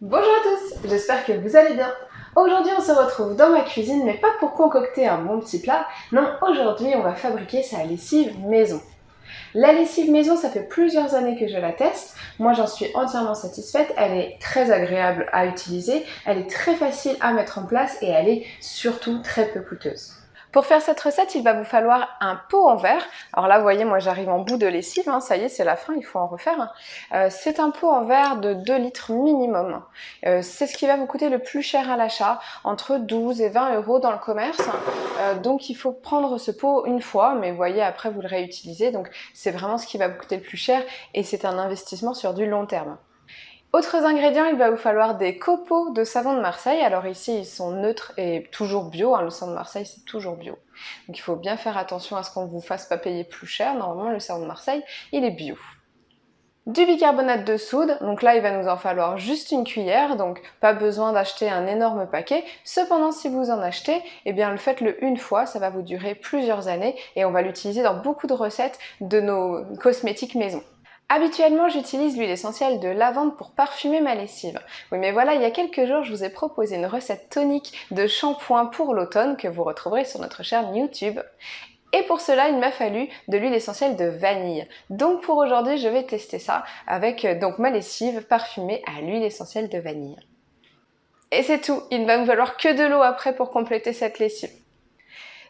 Bonjour à tous, j'espère que vous allez bien. Aujourd'hui on se retrouve dans ma cuisine, mais pas pour concocter un bon petit plat. Non, aujourd'hui on va fabriquer sa lessive maison. La lessive maison, ça fait plusieurs années que je la teste. Moi j'en suis entièrement satisfaite, elle est très agréable à utiliser, elle est très facile à mettre en place et elle est surtout très peu coûteuse. Pour faire cette recette, il va vous falloir un pot en verre. Alors là, vous voyez, moi j'arrive en bout de lessive, hein, ça y est, c'est la fin, il faut en refaire. C'est un pot en verre de 2 litres minimum. C'est ce qui va vous coûter le plus cher à l'achat, entre 12 et 20 euros dans le commerce. Donc il faut prendre ce pot une fois, mais vous voyez, après vous le réutilisez. Donc c'est vraiment ce qui va vous coûter le plus cher et c'est un investissement sur du long terme. Autres ingrédients, il va vous falloir des copeaux de savon de Marseille. Alors ici, ils sont neutres et toujours bio. Le savon de Marseille, c'est toujours bio. Donc il faut bien faire attention à ce qu'on ne vous fasse pas payer plus cher. Normalement, le savon de Marseille, il est bio. Du bicarbonate de soude, donc là il va nous en falloir juste une cuillère, donc pas besoin d'acheter un énorme paquet. Cependant, si vous en achetez, eh bien faites-le une fois, ça va vous durer plusieurs années et on va l'utiliser dans beaucoup de recettes de nos cosmétiques maison. Habituellement, j'utilise l'huile essentielle de lavande pour parfumer ma lessive. Oui, mais voilà, il y a quelques jours, je vous ai proposé une recette tonique de shampoing pour l'automne que vous retrouverez sur notre chaîne YouTube. Et pour cela, il m'a fallu de l'huile essentielle de vanille. Donc pour aujourd'hui, je vais tester ça avec ma lessive parfumée à l'huile essentielle de vanille. Et c'est tout, il ne va me falloir que de l'eau après pour compléter cette lessive.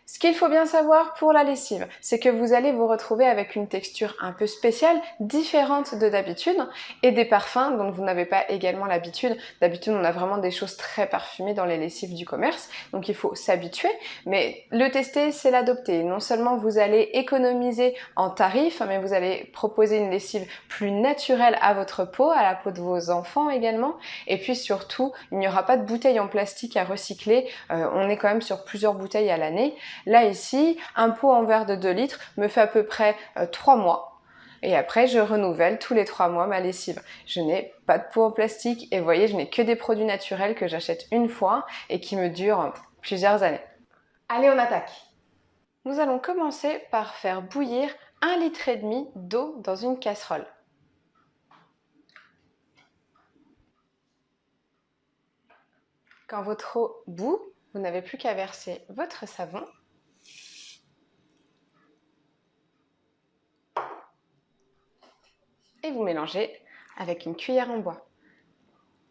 Ce qu'il faut bien savoir pour la lessive, c'est que vous allez vous retrouver avec une texture un peu spéciale, différente de d'habitude, et des parfums dont vous n'avez pas également l'habitude. D'habitude, on a vraiment des choses très parfumées dans les lessives du commerce, donc il faut s'habituer, mais le tester, c'est l'adopter. Non seulement vous allez économiser en tarifs, mais vous allez proposer une lessive plus naturelle à votre peau, à la peau de vos enfants également, et puis surtout, il n'y aura pas de bouteilles en plastique à recycler, on est quand même sur plusieurs bouteilles à l'année. Là ici, un pot en verre de 2 litres me fait à peu près 3 mois. Et après, je renouvelle tous les 3 mois ma lessive. Je n'ai pas de pot en plastique et vous voyez, je n'ai que des produits naturels que j'achète une fois et qui me durent plusieurs années. Allez, on attaque! Nous allons commencer par faire bouillir 1,5 litre d'eau dans une casserole. Quand votre eau bout, vous n'avez plus qu'à verser votre savon. Et vous mélangez avec une cuillère en bois.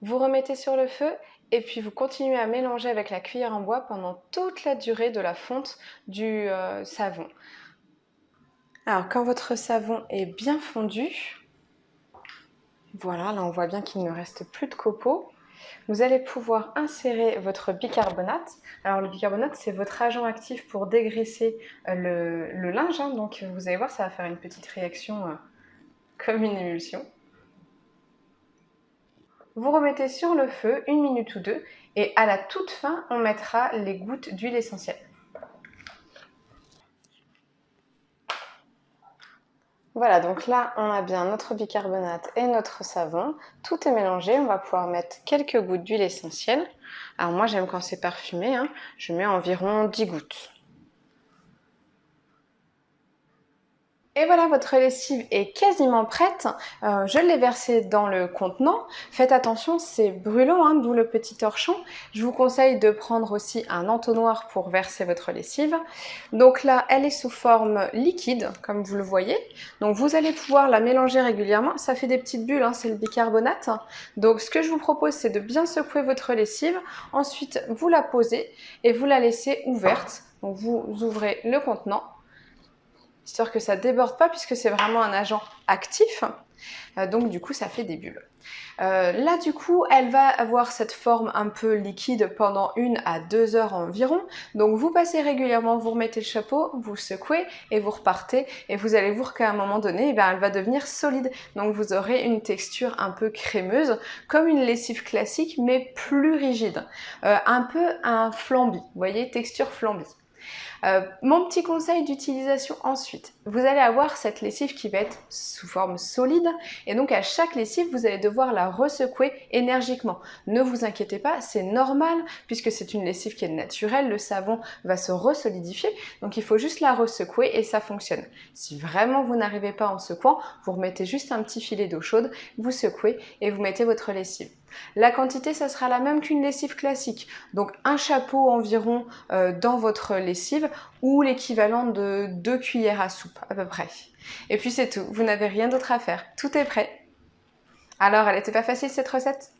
Vous remettez sur le feu et puis vous continuez à mélanger avec la cuillère en bois pendant toute la durée de la fonte du savon. Alors quand votre savon est bien fondu, voilà, là on voit bien qu'il ne reste plus de copeaux, vous allez pouvoir insérer votre bicarbonate. Alors le bicarbonate, c'est votre agent actif pour dégraisser le linge, hein, donc vous allez voir, ça va faire une petite réaction comme une émulsion. Vous remettez sur le feu 1 minute ou 2 et à la toute fin, on mettra les gouttes d'huile essentielle. Voilà, donc là, on a bien notre bicarbonate et notre savon. Tout est mélangé, on va pouvoir mettre quelques gouttes d'huile essentielle. Alors moi, j'aime quand c'est parfumé, hein, je mets environ 10 gouttes. Et voilà, votre lessive est quasiment prête. Je l'ai versée dans le contenant. Faites attention, c'est brûlant, hein, d'où le petit torchon. Je vous conseille de prendre aussi un entonnoir pour verser votre lessive. Donc là, elle est sous forme liquide, comme vous le voyez. Donc vous allez pouvoir la mélanger régulièrement. Ça fait des petites bulles, hein, c'est le bicarbonate. Donc ce que je vous propose, c'est de bien secouer votre lessive. Ensuite, vous la posez et vous la laissez ouverte. Donc vous ouvrez le contenant, histoire que ça ne déborde pas puisque c'est vraiment un agent actif. Donc du coup, ça fait des bulles. Là, du coup, elle va avoir cette forme un peu liquide pendant 1 à 2 heures environ. Donc vous passez régulièrement, vous remettez le chapeau, vous secouez et vous repartez. Et vous allez voir qu'à un moment donné, elle va devenir solide. Donc vous aurez une texture un peu crémeuse, comme une lessive classique, mais plus rigide. Un peu un flambi, vous voyez, texture flambi. Mon petit conseil d'utilisation ensuite, vous allez avoir cette lessive qui va être sous forme solide et donc à chaque lessive, vous allez devoir la ressecouer énergiquement. Ne vous inquiétez pas, c'est normal puisque c'est une lessive qui est naturelle, le savon va se resolidifier, donc il faut juste la ressecouer et ça fonctionne. Si vraiment vous n'arrivez pas en secouant, vous remettez juste un petit filet d'eau chaude, vous secouez et vous mettez votre lessive. La quantité, ça sera la même qu'une lessive classique, donc un chapeau environ dans votre lessive ou l'équivalent de 2 cuillères à soupe à peu près. Et puis c'est tout, vous n'avez rien d'autre à faire, tout est prêt. Alors, elle n'était pas facile cette recette ?